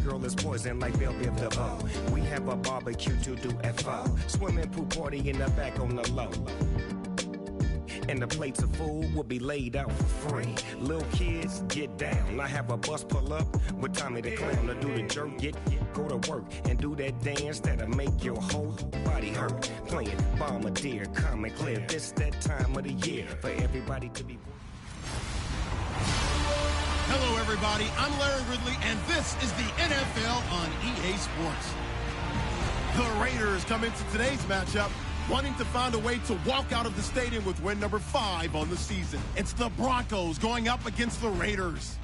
girl is poison like Belleville DeVoe. We have a barbecue to do at 4. Swimming pool party in the back on the low. And the plates of food will be laid out for free. Little kids, get down. I have a bus pull up with Tommy the Clown to do the jerk. Go to work and do that dance that'll make your whole body hurt. Playing Bombardier, Common Clear. This that time of the year for everybody to be. Hello, everybody. I'm Larry Ridley, and this is the NFL on EA Sports. The Raiders come into today's matchup wanting to find a way to walk out of the stadium with win number 5 on the season. It's the Broncos going up against the Raiders.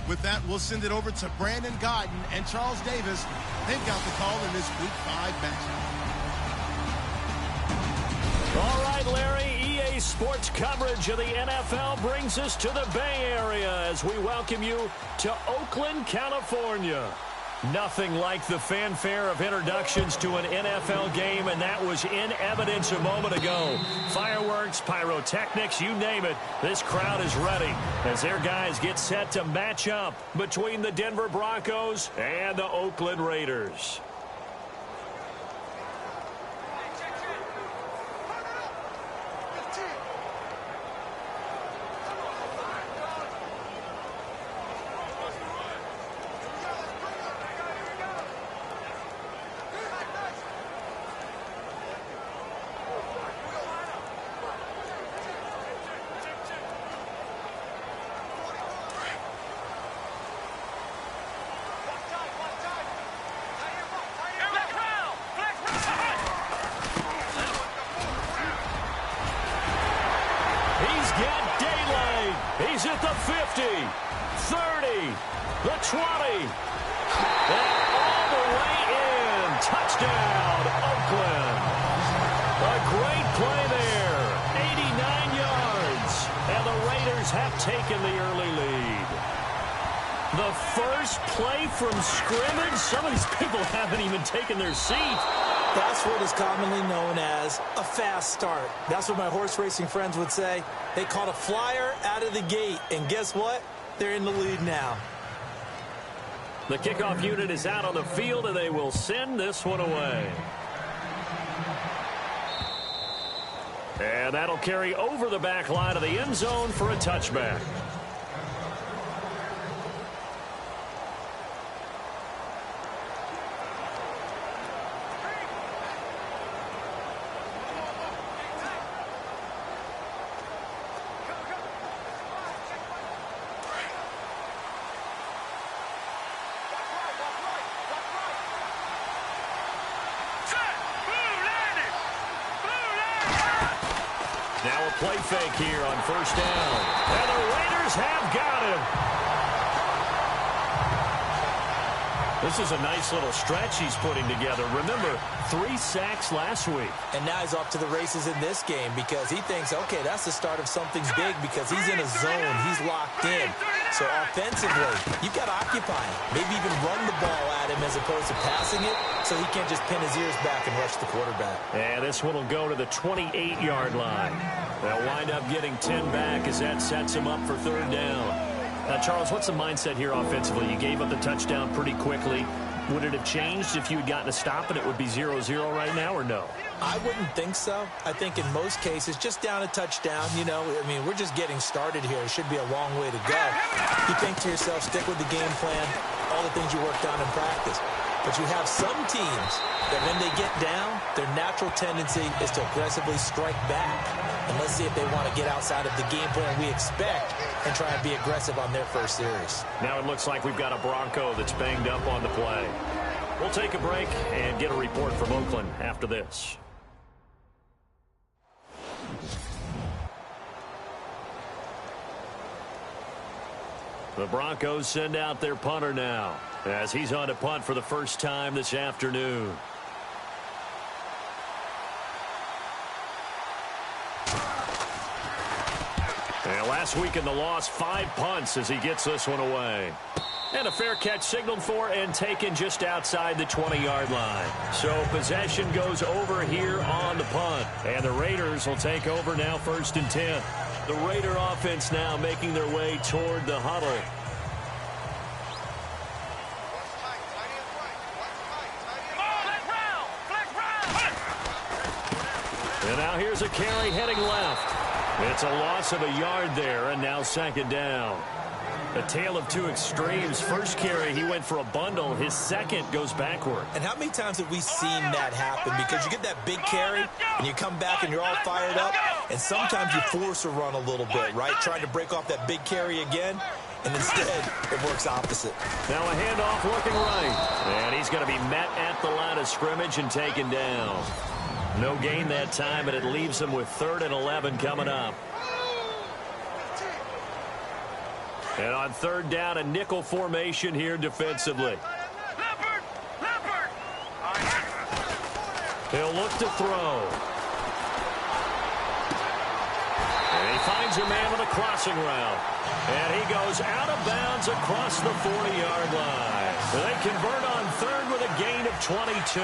With that, we'll send it over to Brandon Guyton and Charles Davis. They've got the call in this Week 5 matchup. All right, Larry, EA Sports coverage of the NFL brings us to the Bay Area as we welcome you to Oakland, California. Nothing like the fanfare of introductions to an NFL game, and that was in evidence a moment ago. Fireworks, pyrotechnics, you name it. This crowd is ready as their guys get set to match up between the Denver Broncos and the Oakland Raiders. He's at the 50, 30, the 20, and all the way in. Touchdown, Oakland. A great play there, 89 yards, and the Raiders have taken the early lead. The first play from scrimmage, some of these people haven't even taken their seat. That's what is commonly known as a fast start. That's what my horse racing friends would say. They caught a flyer out of the gate, and guess what? They're in the lead now. The kickoff unit is out on the field, and they will send this one away. And that'll carry over the back line of the end zone for a touchback. Now a play fake here on first down. And the Raiders have got him. This is a nice little stretch he's putting together. Remember, 3 sacks last week. And now he's off to the races in this game because he thinks, okay, that's the start of something big because he's in a zone. He's locked in. So offensively, you've got to occupy him. Maybe even run the ball at him as opposed to passing it so he can't just pin his ears back and rush the quarterback. And this one will go to the 28-yard line. They'll wind up getting 10 back as that sets him up for third down. Now, Charles, what's the mindset here offensively? You gave up the touchdown pretty quickly. Would it have changed if you had gotten a stop and it would be 0-0 right now, or no? I wouldn't think so. I think in most cases, just down a touchdown, you know, I mean, we're just getting started here. It should be a long way to go. You think to yourself, stick with the game plan, all the things you worked on in practice. But you have some teams that when they get down, their natural tendency is to aggressively strike back. And let's see if they want to get outside of the game plan we expect and try and be aggressive on their first series. Now it looks like we've got a Bronco that's banged up on the play. We'll take a break and get a report from Oakland after this. The Broncos send out their punter now as he's on to punt for the first time this afternoon. And last week in the loss, 5 punts as he gets this one away. And a fair catch signaled for and taken just outside the 20-yard line. So possession goes over here on the punt. And the Raiders will take over now 1st and 10. The Raider offense now making their way toward the huddle. And now here's a carry heading left. It's a loss of a yard there, and now second down. A tale of two extremes. First carry, he went for a bundle. His second goes backward. And how many times have we seen that happen? Because you get that big carry, and you come back and you're all fired up, and sometimes you force a run a little bit, right? Trying to break off that big carry again, and instead it works opposite. Now a handoff looking right. And he's going to be met at the line of scrimmage and taken down. No gain that time, and it leaves him with 3rd and 11 coming up. And on 3rd down, a nickel formation here defensively. He'll look to throw. And he finds a man with a crossing route. And he goes out of bounds across the 40-yard line. They convert on 3rd with a gain of 22.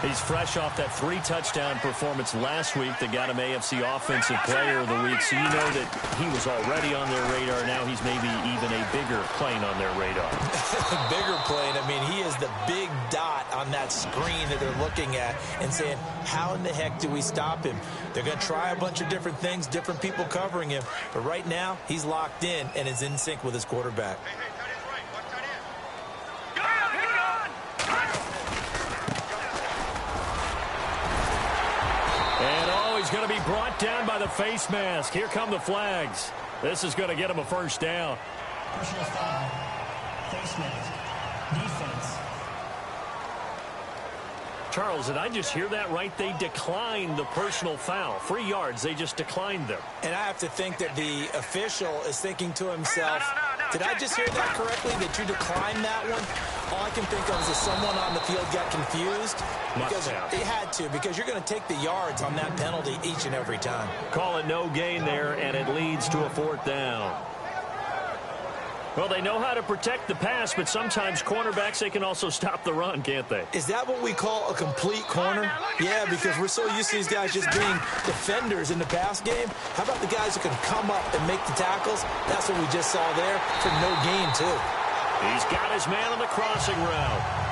He's fresh off that 3-touchdown performance last week that got him AFC Offensive Player of the Week. So you know that he was already on their radar. Now he's maybe even a bigger plane on their radar. Bigger plane. I mean, he is the big dot on that screen that they're looking at and saying, how in the heck do we stop him? They're going to try a bunch of different things, different people covering him. But right now, he's locked in and is in sync with his quarterback. He's going to be brought down by the face mask. Here come the flags. This is going to get him a first down. Personal foul. Face mask. Defense. Charles, did I just hear that right? They declined the personal foul. 3 yards. They just declined them. And I have to think that the official is thinking to himself, did I just hear that correctly, that you declined that one? All I can think of is that someone on the field got confused. Because it had to, because you're going to take the yards on that penalty each and every time. Call it no gain there, and it leads to a 4th down. Well, they know how to protect the pass, but sometimes cornerbacks, they can also stop the run, can't they? Is that what we call a complete corner? Yeah, because we're so used to these guys just being defenders in the pass game. How about the guys who can come up and make the tackles? That's what we just saw there for no gain, too. He's got his man on the crossing route.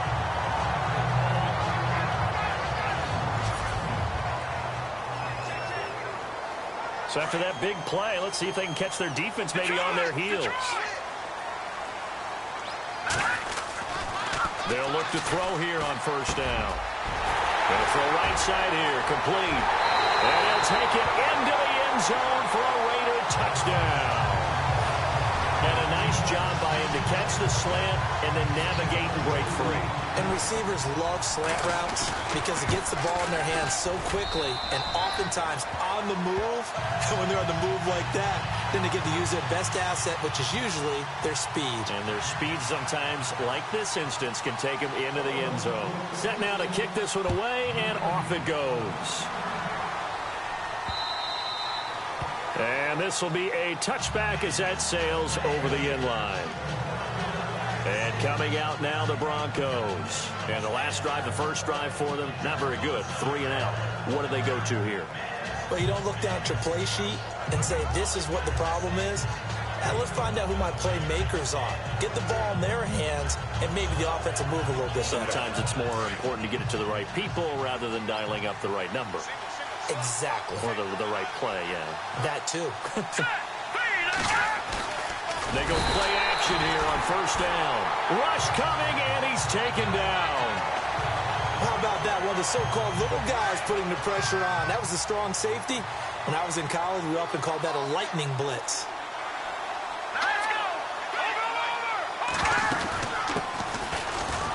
So after that big play, let's see if they can catch their defense maybe on their heels. They'll look to throw here on 1st down. Gonna throw right side here, complete. And he'll take it into the end zone for a Raider touchdown. And a nice job by him to catch the slant and then navigate and break free. And receivers love slant routes because it gets the ball in their hands so quickly and oftentimes on the move. And when they're on the move like that, then they get to use their best asset, which is usually their speed. And their speed sometimes, like this instance, can take them into the end zone. Set now to kick this one away, and off it goes. And this will be a touchback as that sails over the end line. And coming out now, the Broncos. And the last drive, the first drive for them, not very good. 3 and out. What do they go to here? Well, you don't look down at your play sheet and say, this is what the problem is. Now, let's find out who my playmakers are. Get the ball in their hands, and maybe the offense will move a little bit better. Sometimes it's more important to get it to the right people rather than dialing up the right number. Exactly. Or the right play, yeah. That, too. They go play action here on 1st down. Rush coming, and he's taken down. How about that? One of the so-called little guys putting the pressure on. That was a strong safety. When I was in college, we often called that a lightning blitz.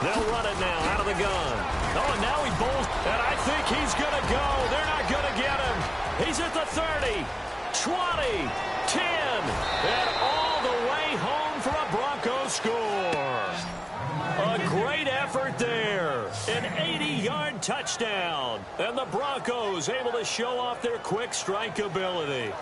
They'll run it now out of the gun. Oh, and now he bowls, and I think he's going to go. They're not going to get him. He's at the 30, 20, 10, and all the way home for a Broncos score. A great effort there. An 80-yard touchdown. And the Broncos able to show off their quick strike ability.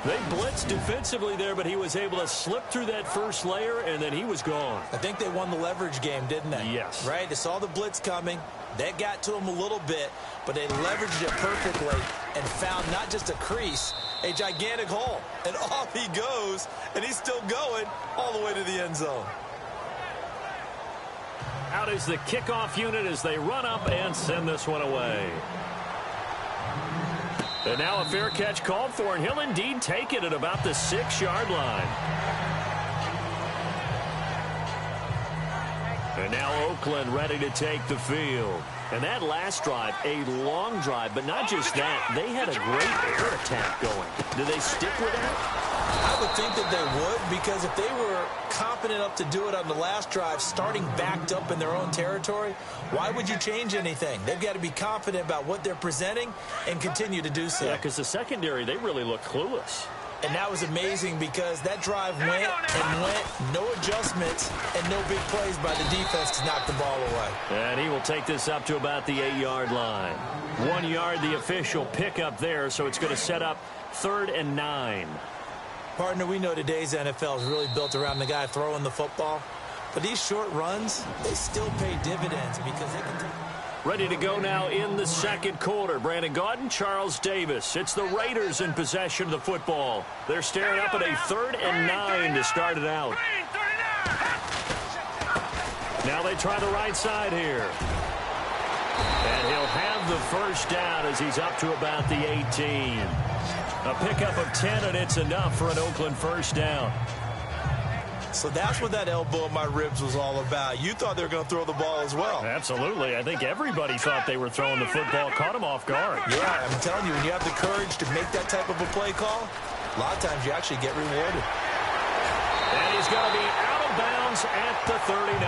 They blitzed defensively there, but he was able to slip through that first layer, and then he was gone. I think they won the leverage game, didn't they? Yes. Right? They saw the blitz coming. That got to him a little bit, but they leveraged it perfectly and found not just a crease, a gigantic hole. And off he goes, and he's still going all the way to the end zone. Out is the kickoff unit as they run up and send this one away. And now a fair catch called for, and he'll indeed take it at about the 6-yard line. And now Oakland ready to take the field. And that last drive, a long drive, but not just that. They had a great air attack going. Do they stick with that? I would think that they would, because if they were competent enough to do it on the last drive, starting backed up in their own territory, why would you change anything? They've got to be confident about what they're presenting and continue to do so. Yeah, because the secondary, they really look clueless. And that was amazing because that drive went and went, no adjustments, and no big plays by the defense to knock the ball away. And he will take this up to about the 8-yard line. 1 yard, the official pickup there, so it's going to set up 3rd and 9. Partner, we know today's NFL is really built around the guy throwing the football. But these short runs, they still pay dividends because they can... Ready to go now in the second quarter. Brandon Gaudin, Charles Davis. It's the Raiders in possession of the football. They're staring up at a 3rd and 9 to start it out. Now they try the right side here. And he'll have the first down as he's up to about the 18. A pickup of 10, and it's enough for an Oakland first down. So that's what that elbow in my ribs was all about. You thought they were going to throw the ball as well. Absolutely. I think everybody thought they were throwing the football. Caught him off guard. Yeah, I'm telling you, when you have the courage to make that type of a play call, a lot of times you actually get rewarded. And he's going to be out of bounds at the 39.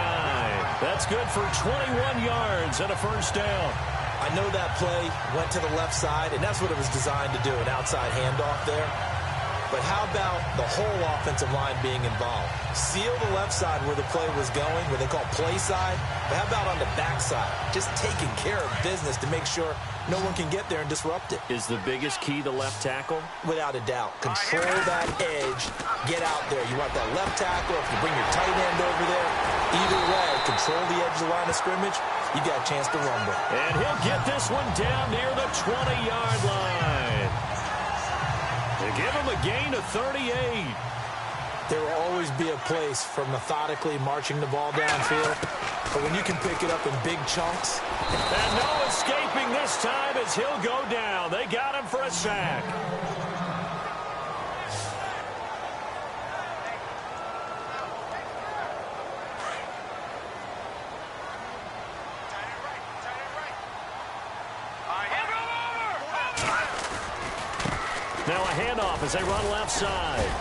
That's good for 21 yards and a first down. I know that play went to the left side, and that's what it was designed to do, an outside handoff there. But how about the whole offensive line being involved? Seal the left side where the play was going, what they call play side. But how about on the back side? Just taking care of business to make sure no one can get there and disrupt it. Is the biggest key the left tackle? Without a doubt. Control that edge. Get out there. You want that left tackle. If you bring your tight end over there, either way, control the edge of the line of scrimmage, you got a chance to rumble. And he'll get this one down near the 20-yard line. They give him a gain of 38. There will always be a place for methodically marching the ball downfield. But when you can pick it up in big chunks. And no escaping this time as he'll go down. They got him for a sack. Now a handoff as they run left side.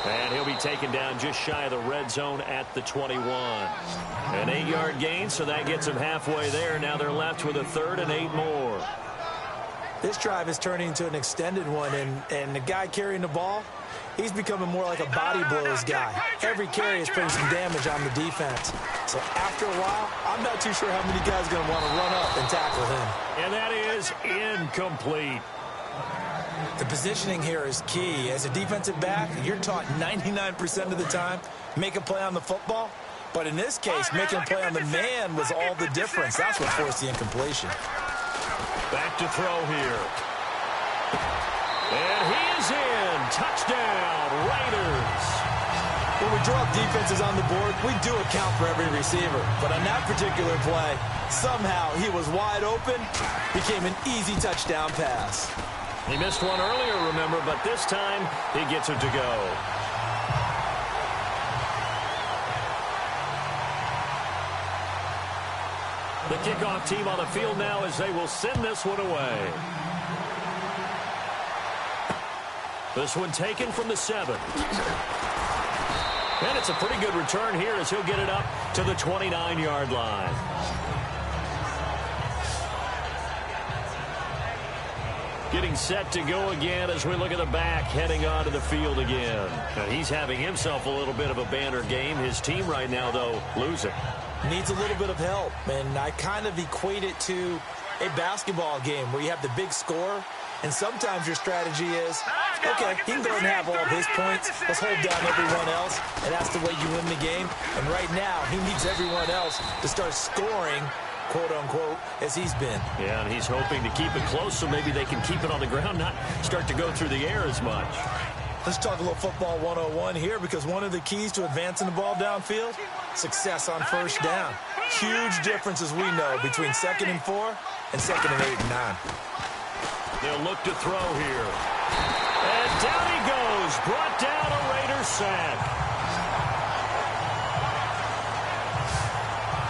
And he'll be taken down just shy of the red zone at the 21. An 8-yard gain, so that gets them halfway there. Now they're left with a 3rd and 8 more. This drive is turning into an extended one, and the guy carrying the ball, he's becoming more like a body blows guy. Every carry is putting some damage on the defense. So after a while, I'm not too sure how many guys are going to want to run up and tackle him. And that is incomplete. The positioning here is key. As a defensive back, you're taught 99% of the time, make a play on the football. But in this case, making a play on the man was all the difference. That's what forced the incompletion. Back to throw here. And he is in. Touchdown, Raiders. When we draw defenses on the board, we do account for every receiver. But on that particular play, somehow he was wide open, became an easy touchdown pass. He missed one earlier, remember, but this time he gets it to go. The kickoff team on the field now as they will send this one away. This one taken from the 7. And it's a pretty good return here as he'll get it up to the 29-yard line. Getting set to go again as we look at the back heading onto the field again. Now he's having himself a little bit of a banner game. His team right now, though, losing. Needs a little bit of help, and I kind of equate it to a basketball game where you have the big score, and sometimes your strategy is, okay, he can go and have all of his points. Let's hold down everyone else, and that's the way you win the game. And right now, he needs everyone else to start scoring, quote-unquote, as he's been. Yeah, and he's hoping to keep it close so maybe they can keep it on the ground, not start to go through the air as much. Let's talk a little football 101 here, because one of the keys to advancing the ball downfield, success on first down. Huge differences we know between 2nd and 4 and 2nd and 8 and 9. They'll look to throw here. And down he goes. Brought down a Raiders sack.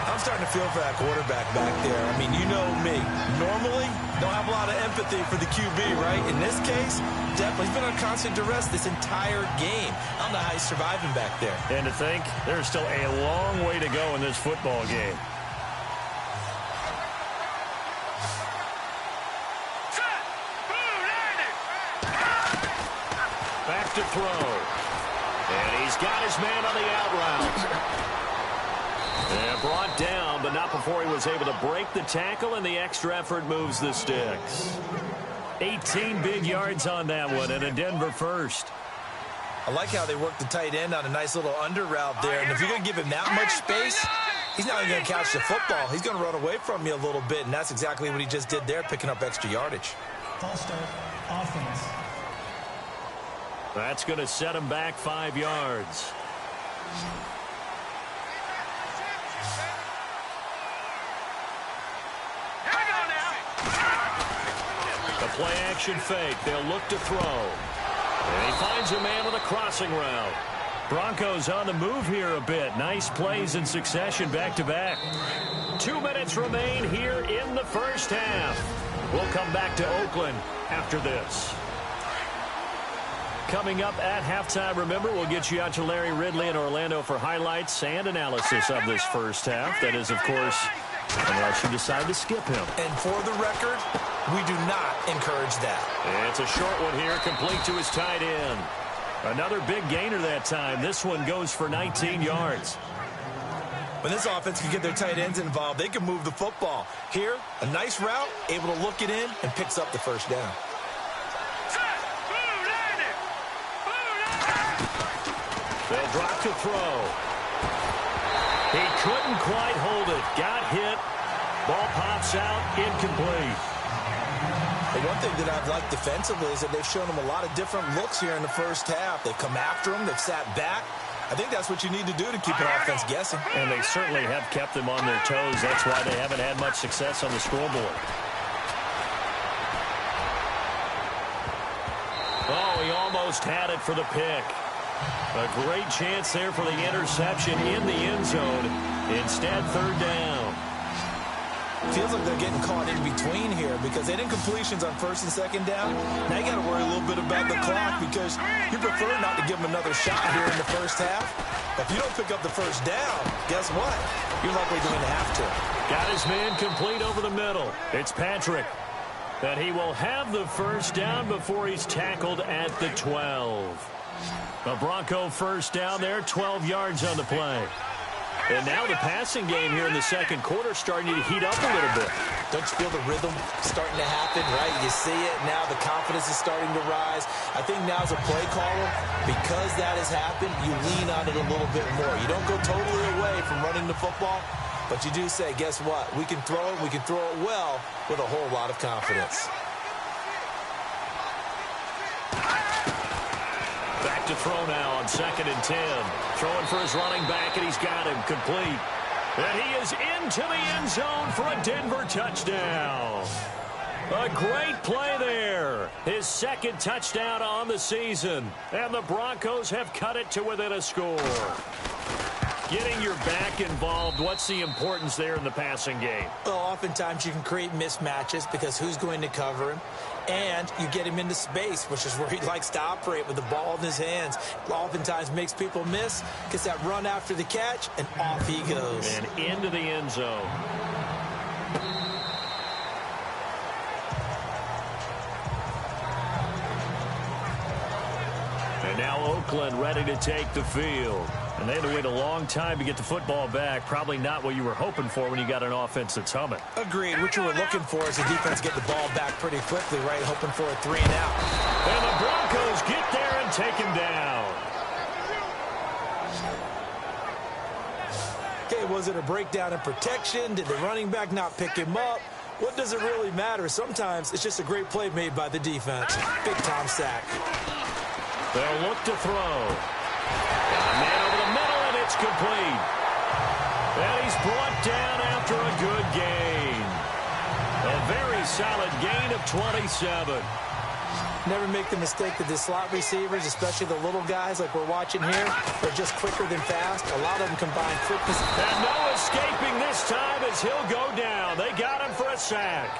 I'm starting to feel for that quarterback back there. I mean, you know me. Normally, don't have a lot of empathy for the QB, right? In this case, definitely. He's been on constant duress this entire game. I don't know how he's surviving back there. And to think, there's still a long way to go in this football game. Back to throw. And he's got his man on the out route. And brought down, but not before he was able to break the tackle, and the extra effort moves the sticks. 18 big yards on that one, and a Denver first. I like how they work the tight end on a nice little under route there. And if you're going to give him that much space, he's not even going to catch the football. He's going to run away from you a little bit, and that's exactly what he just did there, picking up extra yardage. False start, offense. That's going to set him back 5 yards. The play-action fake. They'll look to throw. And he finds a man with a crossing route. Broncos on the move here a bit. Nice plays in succession back-to-back. 2 minutes remain here in the first half. We'll come back to Oakland after this. Coming up at halftime, remember, we'll get you out to Larry Ridley in Orlando for highlights and analysis of this first half. That is, of course, unless you decide to skip him. And for the record, we do not encourage that. And it's a short one here, complete to his tight end. Another big gainer that time. This one goes for 19 yards. When this offense can get their tight ends involved, they can move the football. Here, a nice route, able to look it in, and picks up the first down. They'll drop to throw. He couldn't quite hold it. Got hit. Ball pops out, incomplete. The one thing that I've liked defensively is that they've shown him a lot of different looks here in the first half. They've come after him. They've sat back. I think that's what you need to do to keep an offense guessing. And they certainly have kept them on their toes. That's why they haven't had much success on the scoreboard. Oh, he almost had it for the pick. A great chance there for the interception in the end zone. Instead, third down. Feels like they're getting caught in between here because they didn't completions on first and second down. Now you got to worry a little bit about the clock because you prefer not to give them another shot here in the first half. But if you don't pick up the first down, guess what? You're likely going to have to. Got his man complete over the middle. It's Patrick. And he will have the first down before he's tackled at the 12. A Bronco first down there, 12 yards on the play. And now the passing game here in the second quarter starting to heat up a little bit. Don't you feel the rhythm starting to happen, right? You see it now. The confidence is starting to rise. I think now as a play caller, because that has happened, you lean on it a little bit more. You don't go totally away from running the football, but you do say, guess what? We can throw it. We can throw it well with a whole lot of confidence. Back to throw now on 2nd and 10. Throwing for his running back, and he's got him complete. And he is into the end zone for a Denver touchdown. A great play there. His second touchdown on the season. And the Broncos have cut it to within a score. Getting your back involved, what's the importance there in the passing game? Well, oftentimes you can create mismatches because who's going to cover him? And you get him into space, which is where he likes to operate with the ball in his hands. Oftentimes makes people miss, gets that run after the catch, and off he goes. And into the end zone. And now Oakland ready to take the field. And they had to wait a long time to get the football back. Probably not what you were hoping for when you got an offense that's humming. Agreed. What you were looking for is the defense get the ball back pretty quickly, right? Hoping for a 3 and out. And the Broncos get there and take him down. Okay, was it a breakdown in protection? Did the running back not pick him up? What does it really matter? Sometimes it's just a great play made by the defense. Big time sack. They'll look to throw. Got a man over the middle, and it's complete. And he's brought down after a good gain. A very a solid gain of 27. Never make the mistake that the slot receivers, especially the little guys like we're watching here, are just quicker than fast. A lot of them combine quickness. And no escaping this time as he'll go down. They got him for a sack.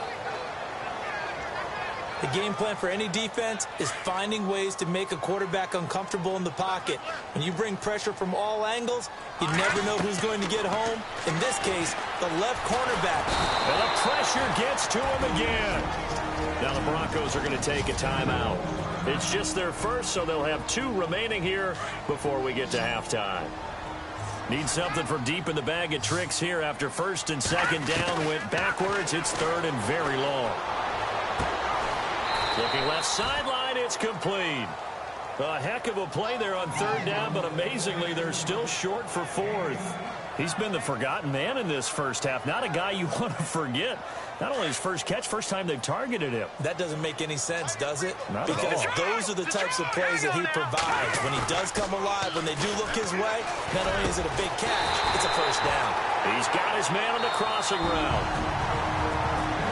The game plan for any defense is finding ways to make a quarterback uncomfortable in the pocket. When you bring pressure from all angles, you never know who's going to get home. In this case, the left cornerback. And the pressure gets to him again. Now the Broncos are going to take a timeout. It's just their first, so they'll have 2 remaining here before we get to halftime. Need something from deep in the bag of tricks here after first and second down went backwards. It's third and very long. Looking left sideline, it's complete. A heck of a play there on third down, but amazingly, they're still short for fourth. He's been the forgotten man in this first half. Not a guy you want to forget. Not only his first catch, first time they've targeted him. That doesn't make any sense, does it? Not because at all. Those are the types of plays that he provides. When he does come alive, when they do look his way, not only is it a big catch, it's a first down. He's got his man on the crossing route.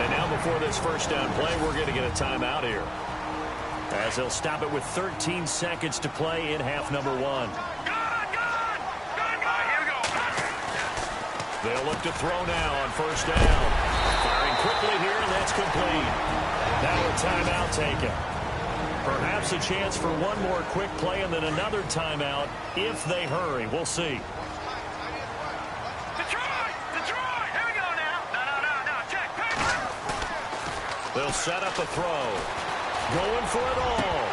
And now before this first down play, we're going to get a timeout here, as they'll stop it with 13 seconds to play in half number 1. They'll look to throw now on first down. Firing quickly here, and that's complete. Now a timeout taken. Perhaps a chance for one more quick play and then another timeout if they hurry. We'll see. Detroit! Here we go now. No, check. They'll set up a throw. Going for it all.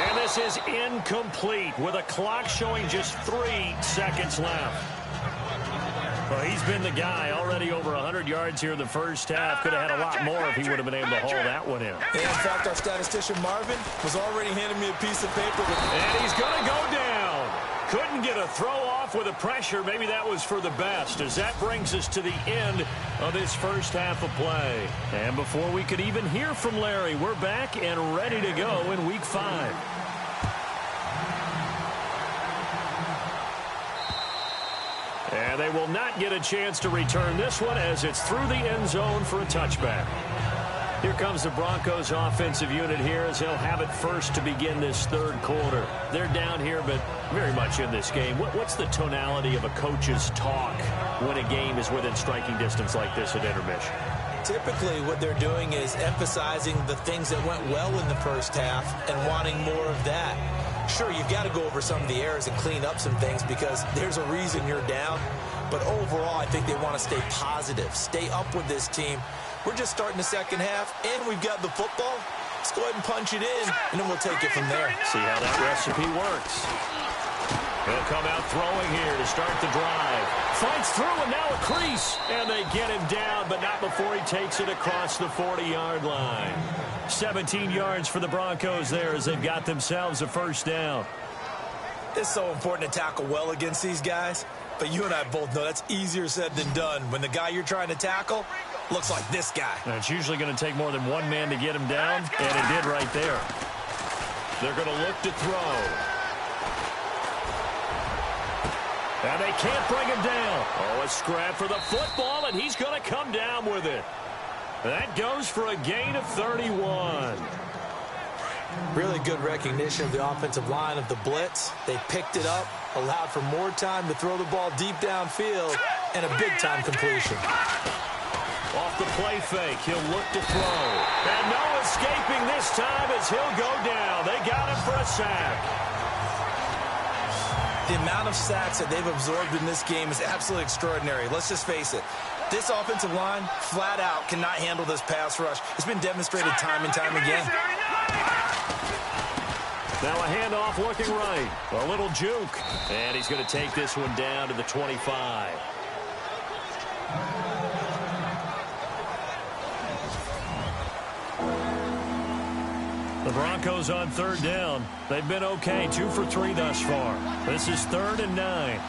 And this is incomplete with a clock showing just 3 seconds left. Well, he's been the guy. Already over 100 yards here in the first half. Could have had a lot more if he would have been able to haul that one in. And in fact, our statistician Marvin was already handing me a piece of paper. And he's going to go down. Couldn't get a throw off with the pressure. Maybe that was for the best, as that brings us to the end of this first half of play. And before we could even hear from Larry, we're back and ready to go in Week 5. And they will not get a chance to return this one as it's through the end zone for a touchback. Here comes the Broncos offensive unit here as they'll have it first to begin this third quarter. They're down here, but very much in this game. What's the tonality of a coach's talk when a game is within striking distance like this at intermission? Typically, what they're doing is emphasizing the things that went well in the first half and wanting more of that. Sure, you've got to go over some of the errors and clean up some things because there's a reason you're down. But overall, I think they want to stay positive, stay up with this team. We're just starting the second half, and we've got the football. Let's go ahead and punch it in, and then we'll take it from there. See how that recipe works. He'll come out throwing here to start the drive. Fights through, and now a crease. And they get him down, but not before he takes it across the 40-yard line. 17 yards for the Broncos there as they've got themselves a first down. It's so important to tackle well against these guys, but you and I both know that's easier said than done when the guy you're trying to tackle looks like this guy. And it's usually going to take more than one man to get him down, and it did right there. They're going to look to throw. And they can't bring him down. Oh, a scrap for the football, and he's going to come down with it. That goes for a gain of 31. Really good recognition of the offensive line of the blitz. They picked it up, allowed for more time to throw the ball deep downfield, and a big-time completion. Off the play fake, he'll look to throw. And no escaping this time as he'll go down. They got him for a sack. The amount of sacks that they've absorbed in this game is absolutely extraordinary. Let's just face it. This offensive line, flat out, cannot handle this pass rush. It's been demonstrated time and time again. Now a handoff looking right. A little juke. And he's going to take this one down to the 25. The Broncos on third down. They've been okay, 2 for 3 thus far. This is 3rd and 9.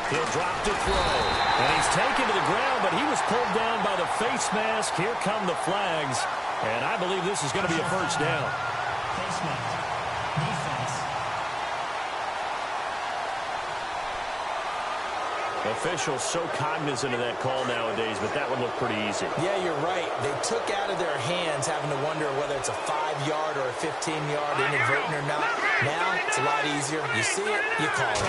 He'll drop to throw. And he's taken to the ground, but he was pulled down by the face mask. Here come the flags. And I believe this is going to be a first down. Face mask. Defense. Officials so cognizant of that call nowadays, but that would look pretty easy. Yeah, you're right. They took out of their hands having to wonder whether it's a 5-yard or a 15-yard inadvertent or not. Now, it's a lot easier. You see it, you call it.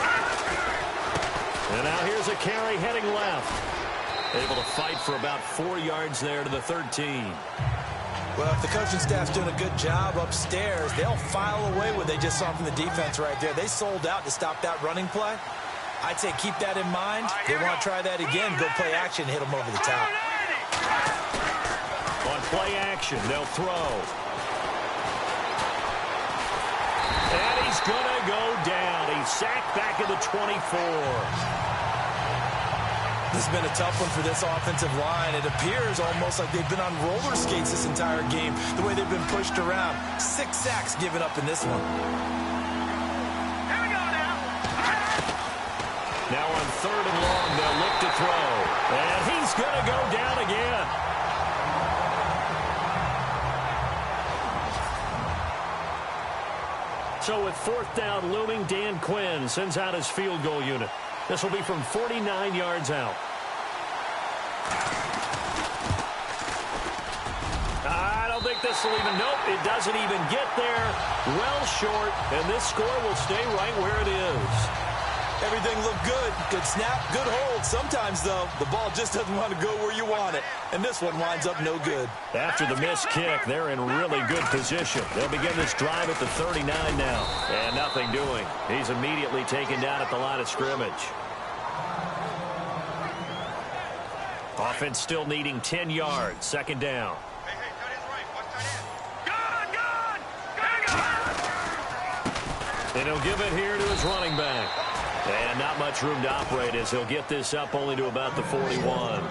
And now here's a carry heading left. Able to fight for about 4 yards there to the 13. Well, if the coaching staff's doing a good job upstairs, they'll file away what they just saw from the defense right there. They sold out to stop that running play. I'd say keep that in mind. They want to try that again. Go play action, hit them over the top. On play action, they'll throw. And he's going to go down. He's sacked back at the 24. This has been a tough one for this offensive line. It appears almost like they've been on roller skates this entire game, the way they've been pushed around. 6 sacks given up in this one. Now on 3rd and long, they'll look to throw. And he's going to go down again. So with 4th down looming, Dan Quinn sends out his field goal unit. This will be from 49 yards out. I don't think this will even, nope, it doesn't even get there. Well short, and this score will stay right where it is. Everything looked good. Good snap, good hold. Sometimes, though, the ball just doesn't want to go where you want it. And this one winds up no good. After the missed kick, they're in really good position. They'll begin this drive at the 39 now. And nothing doing. He's immediately taken down at the line of scrimmage. Offense still needing 10 yards. 2nd down. And he'll give it here to his running back. And not much room to operate as he'll get this up only to about the 41.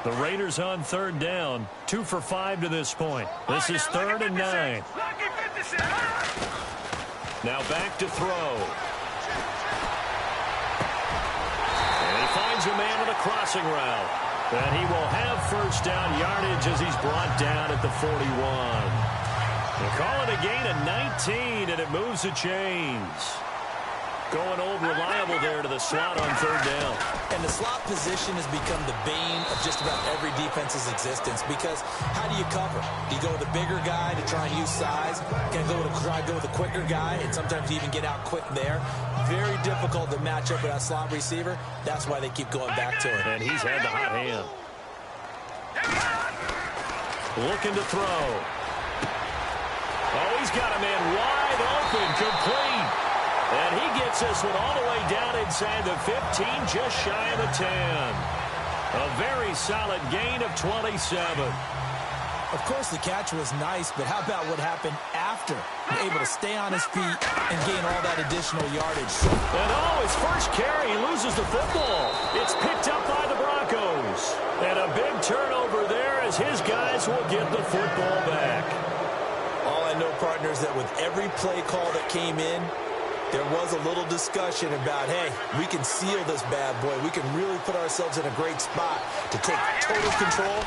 The Raiders on 3rd down. 2 for 5 to this point. This is 3rd and 9. Now back to throw. And he finds a man on a crossing route. And he will have 1st down yardage as he's brought down at the 41. They call it a gain of 19, and it moves the chains. Going old reliable there to the slot on 3rd down. And the slot position has become the bane of just about every defense's existence, because how do you cover? Do you go with a bigger guy to try and use size? Can you try to go with a quicker guy, and sometimes you even get out quick there? Very difficult to match up with that slot receiver. That's why they keep going back to it. And he's had the hot hand. Looking to throw. Oh, he's got a man wide open, complete. And he gets this one all the way down inside the 15, just shy of the 10. A very solid gain of 27. Of course, the catch was nice, but how about what happened after? Able to stay on his feet and gain all that additional yardage. And his first carry, he loses the football. It's picked up by the Broncos. And a big turnover there as his guys will get the football back. All I know, partners, that with every play call that came in, there was a little discussion about, hey, we can seal this bad boy. We can really put ourselves in a great spot to take total control,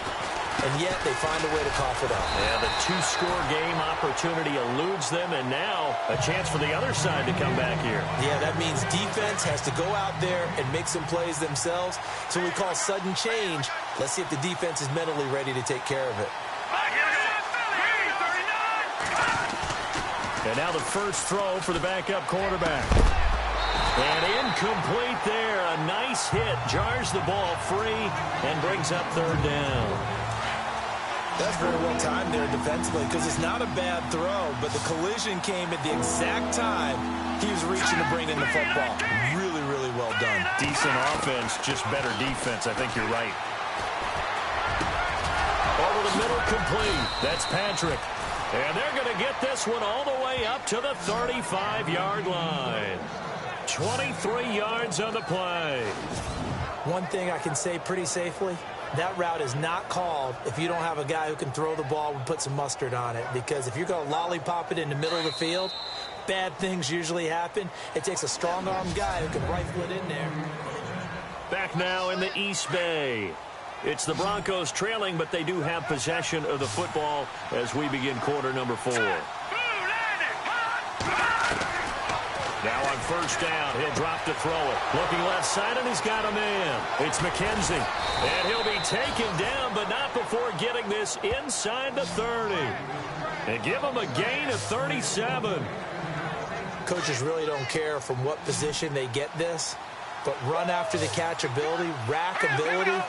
and yet they find a way to cough it up. Yeah, the 2-score game opportunity eludes them, and now a chance for the other side to come back here. Yeah, that means defense has to go out there and make some plays themselves. So we call sudden change. Let's see if the defense is mentally ready to take care of it. And now the first throw for the backup quarterback. And incomplete there. A nice hit. Jars the ball free and brings up 3rd down. That's very well timed there defensively, because it's not a bad throw, but the collision came at the exact time he was reaching to bring in the football. Really, really well done. Decent offense, just better defense. I think you're right. Over the middle, complete. That's Patrick. And they're going to get this one all the way up to the 35-yard line. 23 yards on the play. One thing I can say pretty safely, that route is not called if you don't have a guy who can throw the ball and put some mustard on it. Because if you're going to lollipop it in the middle of the field, bad things usually happen. It takes a strong-armed guy who can rifle it in there. Back now in the East Bay. It's the Broncos trailing, but they do have possession of the football as we begin quarter number 4. Now on first down, he'll drop to throw it. Looking left side, and he's got a man. It's McKenzie. And he'll be taken down, but not before getting this inside the 30. And give him a gain of 37. Coaches really don't care from what position they get this, but run after the catch ability, rack ability,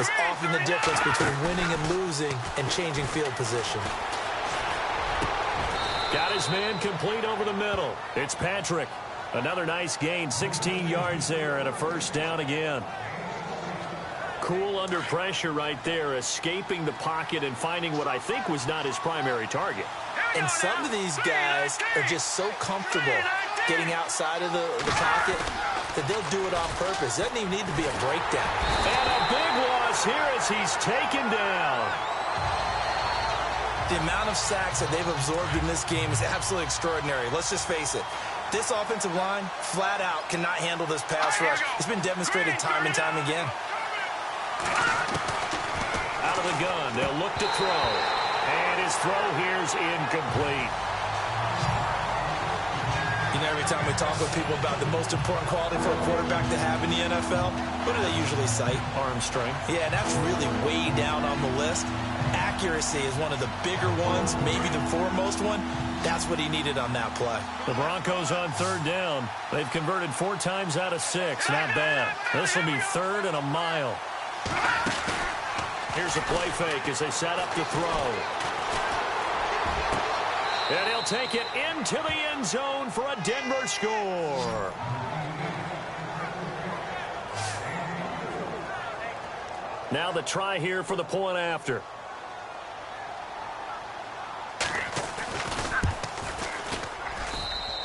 is often the difference between winning and losing and changing field position. Got his man complete over the middle. It's Patrick. Another nice gain, 16 yards there and a first down again. Cool under pressure right there, escaping the pocket and finding what I think was not his primary target. And some of these guys are just so comfortable getting outside of the pocket that they'll do it on purpose. Doesn't even need to be a breakdown. And a big loss here as he's taken down. The amount of sacks that they've absorbed in this game is absolutely extraordinary. Let's just face it. This offensive line, flat out, cannot handle this pass rush. It's been demonstrated time and time again. Out of the gun, they'll look to throw. And his throw here's incomplete. You know, every time we talk with people about the most important quality for a quarterback to have in the NFL, what do they usually cite? Arm strength. Yeah, and that's really way down on the list. Accuracy is one of the bigger ones, maybe the foremost one. That's what he needed on that play. The Broncos on third down. They've converted 4 times out of 6. Not bad. This will be 3rd and a mile. Here's a play fake as they set up to throw. And he'll take it into the end zone for a Denver score. Now the try here for the point after.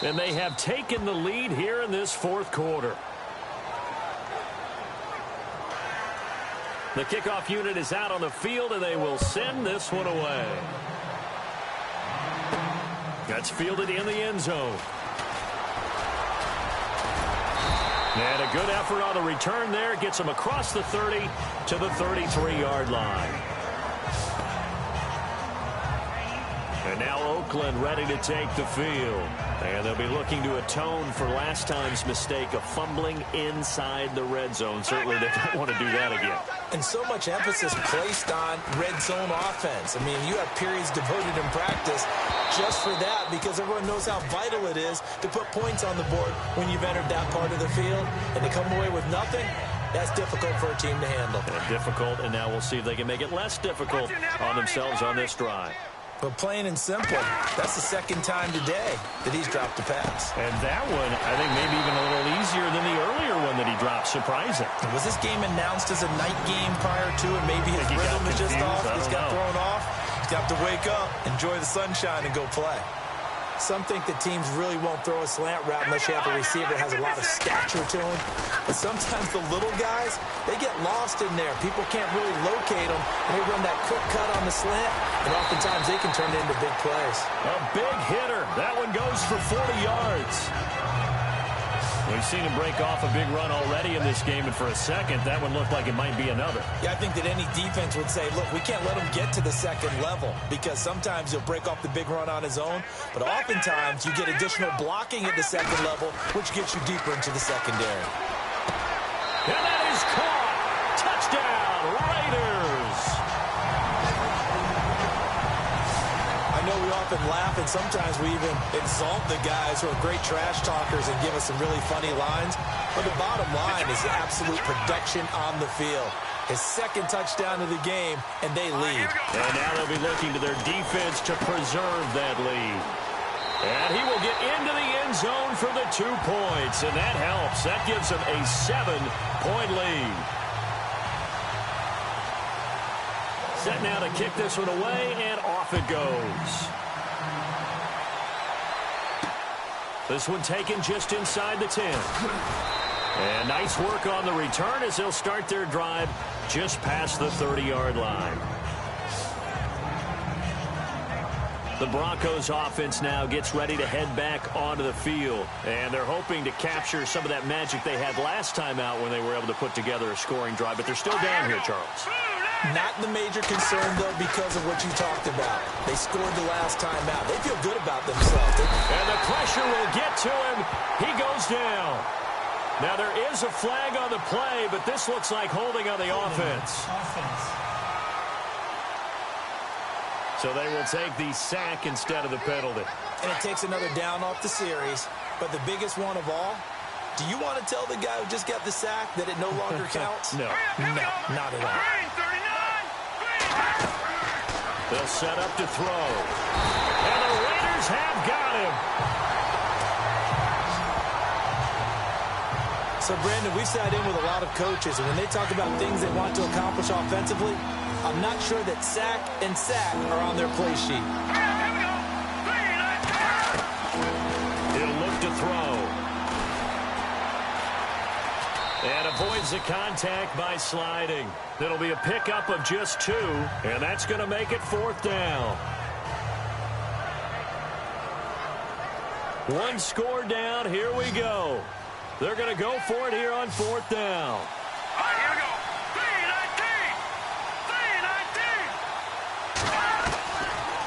And they have taken the lead here in this 4th quarter. The kickoff unit is out on the field, and they will send this one away. That's fielded in the end zone. And a good effort on the return there. Gets him across the 30 to the 33-yard line. And now Oakland ready to take the field. And they'll be looking to atone for last time's mistake of fumbling inside the red zone. Certainly they don't want to do that again. And so much emphasis placed on red zone offense. I mean, you have periods devoted in practice just for that because everyone knows how vital it is to put points on the board when you've entered that part of the field. And to come away with nothing, that's difficult for a team to handle. And difficult, and now we'll see if they can make it less difficult on themselves on this drive. But plain and simple, that's the 2nd time today that he's dropped a pass. And that one, I think, maybe even a little easier than the earlier one that he dropped. Surprising. Was this game announced as a night game prior to it? Maybe his rhythm is just off. He's got thrown off. He's got to wake up, enjoy the sunshine, and go play. Some think that teams really won't throw a slant route unless you have a receiver that has a lot of stature to him. But sometimes the little guys, they get lost in there. People can't really locate them, and they run that quick cut on the slant, and oftentimes they can turn it into big plays. A big hitter. That one goes for 40 yards. We've seen him break off a big run already in this game, and for a second, that one looked like it might be another. Yeah, I think that any defense would say, look, we can't let him get to the 2nd level because sometimes he'll break off the big run on his own, but oftentimes you get additional blocking at the 2nd level, which gets you deeper into the secondary. And that is caught. Touchdown, Raiders. I know we often laugh, and sometimes we even exalt the guys who are great trash talkers and give us some really funny lines. But the bottom line is the absolute production on the field. His 2nd touchdown of the game, and they lead. And now they'll be looking to their defense to preserve that lead. And he will get into the end zone for the 2 points, and that helps. That gives him a 7-point lead. Set now to kick this one away, and off it goes. This one taken just inside the 10. And nice work on the return as they'll start their drive just past the 30-yard line. The Broncos offense now gets ready to head back onto the field. And they're hoping to capture some of that magic they had last time out when they were able to put together a scoring drive. But they're still down here, Charles. Not the major concern, though, because of what you talked about. They scored the last time out. They feel good about themselves. And the pressure will get to him. He goes down. Now, there is a flag on the play, but this looks like holding on the offense. So they will take the sack instead of the penalty. And it takes another down off the series. But the biggest one of all, do you want to tell the guy who just got the sack that it no longer counts? No. No, not at all. They'll set up to throw. And the Raiders have got him. So, Brandon, we've sat in with a lot of coaches, and when they talk about things they want to accomplish offensively, I'm not sure that sack and sack are on their play sheet. He'll look to throw. And avoids the contact by sliding. It'll be a pickup of just 2, and that's going to make it 4th down. 1 score down. Here we go. They're going to go for it here on 4th down. All right, here we go.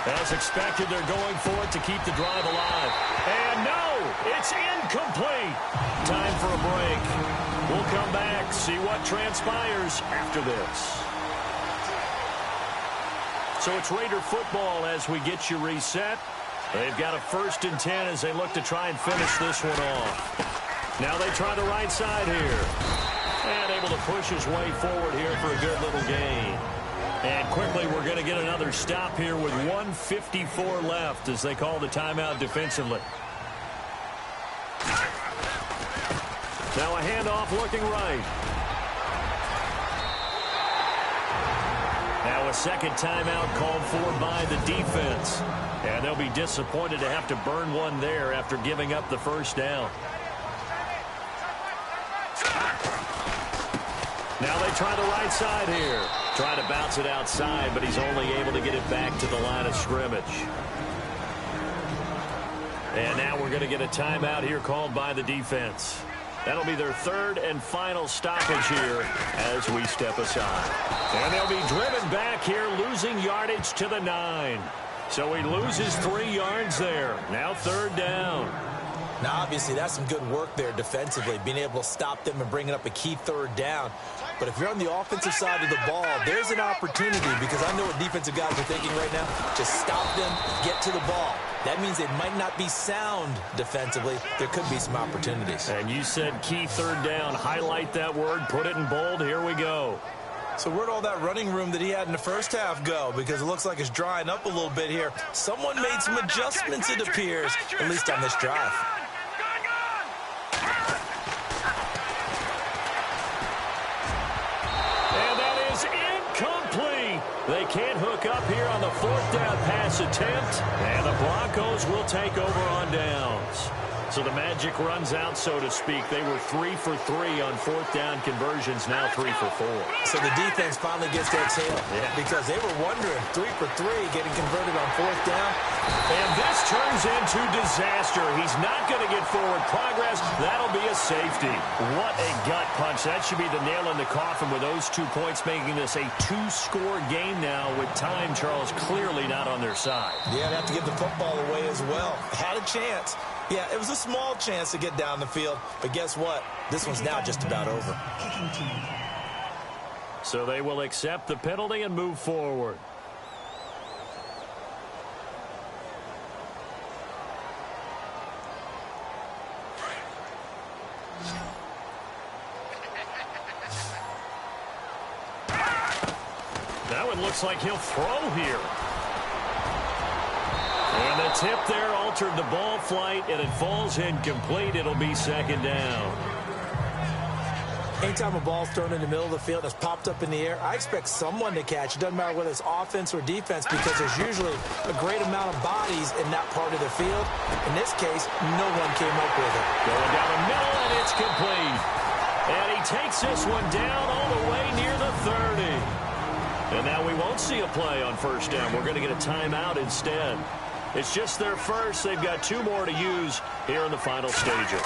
3-19. As expected, they're going for it to keep the drive alive. And no, it's incomplete. Time for a break. We'll come back, see what transpires after this. So it's Raider football as we get you reset. They've got a 1st and 10 as they look to try and finish this one off. Now they try the right side here. And able to push his way forward here for a good little gain. And quickly we're going to get another stop here with 1:54 left as they call the timeout defensively. Now a handoff looking right. Now a second timeout called for by the defense. And they'll be disappointed to have to burn one there after giving up the 1st down. Now they try the right side here. Trying to bounce it outside, but he's only able to get it back to the line of scrimmage. And now we're going to get a timeout here called by the defense. That'll be their 3rd and final stoppage here as we step aside. And they'll be driven back here, losing yardage to the 9. So he loses 3 yards there. Now 3rd down. Now, obviously, that's some good work there defensively, being able to stop them and bringing up a key 3rd down. But if you're on the offensive side of the ball, there's an opportunity, because I know what defensive guys are thinking right now. Just stop them, get to the ball. That means they might not be sound defensively. There could be some opportunities. And you said key 3rd down. Highlight that word. Put it in bold. Here we go. So where'd all that running room that he had in the 1st half go? Because it looks like it's drying up a little bit here. Someone made some adjustments, it appears, at least on this drive. They can't hook up here on the 4th down pass attempt, and the Broncos will take over on downs. So the magic runs out, so to speak. They were 3 for 3 on 4th down conversions, now 3 for 4. So the defense finally gets to exhale, because they were wondering, 3 for 3 getting converted on 4th down. And this turns into disaster. He's not going to get forward progress. That'll be a safety. What a gut punch. That should be the nail in the coffin with those 2 points, making this a 2-score game now with time, Charles, clearly not on their side. Yeah, they have to give the football away as well. Had a chance. Yeah, it was a small chance to get down the field, but guess what? This one's now just about over. So they will accept the penalty and move forward. That one looks like he'll throw here. And the tip there altered the ball flight, and it falls incomplete. It'll be 2nd down. Anytime a ball's thrown in the middle of the field and it's popped up in the air, I expect someone to catch. It doesn't matter whether it's offense or defense, because there's usually a great amount of bodies in that part of the field. In this case, no one came up with it. Going down the middle, and it's complete. And he takes this one down all the way near the 30. And now we won't see a play on 1st down. We're going to get a timeout instead. It's just their 1st. They've got 2 more to use here in the final stages.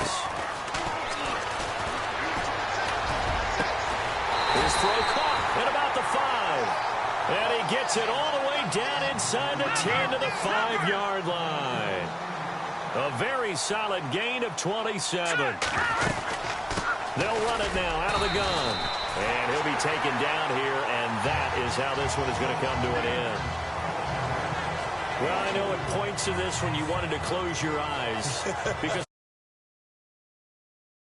His throw caught at about the 5. And he gets it all the way down inside the 10 to the 5-yard line. A very solid gain of 27. They'll run it now out of the gun. And he'll be taken down here, and that is how this one is going to come to an end. Well, I know at points in this when you wanted to close your eyes because